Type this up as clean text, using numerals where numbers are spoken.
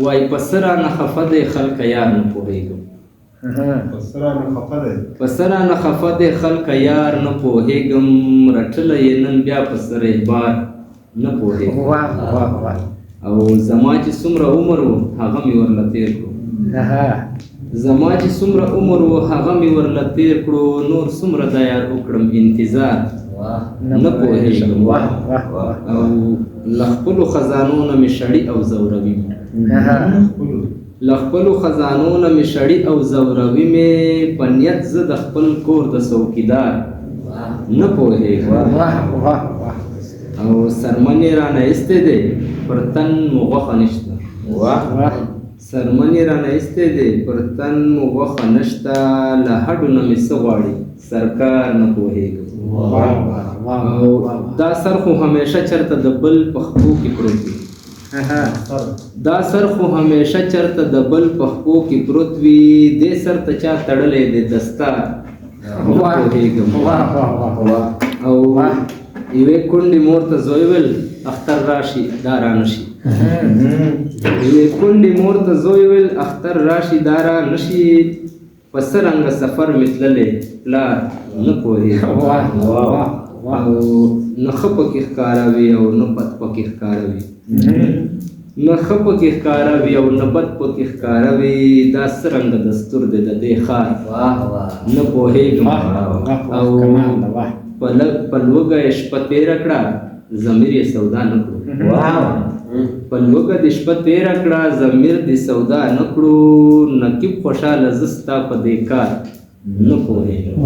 وای په څه رانه خفه دی خلکه یار نه پوهېږم. په څه رانه خفه دی خلکه یار نه پوهېږم. رټلی یې نن بیا په سر اعتبار نه پوهېږم. او زما چې څومره عمر و هغه مې ورله تېر کړو. زما چې څومره عمر و هغه مې ورله تېر کړو. نور څومره دا یار وکړم انتظار نه پوهېږم. او له خپلو خزانو نه مې شړي او زوروي مې. له خپلو خزانو نه مې شړي او زوروي مې. په نیت زه د خپل کور د څوکیدار نه پوهېږم. او سرمن یې رانه ایستی دی پر تن مو غوښه نشته. سرمن یې رانه ایستی دی پر تن مو غوښه نشته. له هډو نه مې څه غواړي سرکار نه پوهېږم. او دا سر خو همیشه چرته د بل په خپو کې پروت وي. دا سر خو همیشه چرته د بل په خپو کې پروت وي. دې سر ته چا تړلی دی دستار نه پوهېږم. او یوې کونډې مور ته زوی ویل اختر راشي دا رانه شي. یوې کونډې مور ته زوی ویل اختر راشي دا رانه شي. په څه رنګه سفر مې تللی پلار نه پوهېږم. او نه ښه پکې ښکاره وي او نه بد پکې ښکاره وي. نه ښه پکې ښکاره وي او نه بد پکې ښکاره وي. دا څه رنګه دستور دی د دې ښار نه پوهېږم. او په لوږه یې شپه تېره کړه ضمیر یې سودا نه کړو. په لوږه دې شپه تېره کړه ضمیر دې سودا نه کړو. نقیب خوشحاله زه ستا په دې کار نه پوهېږم.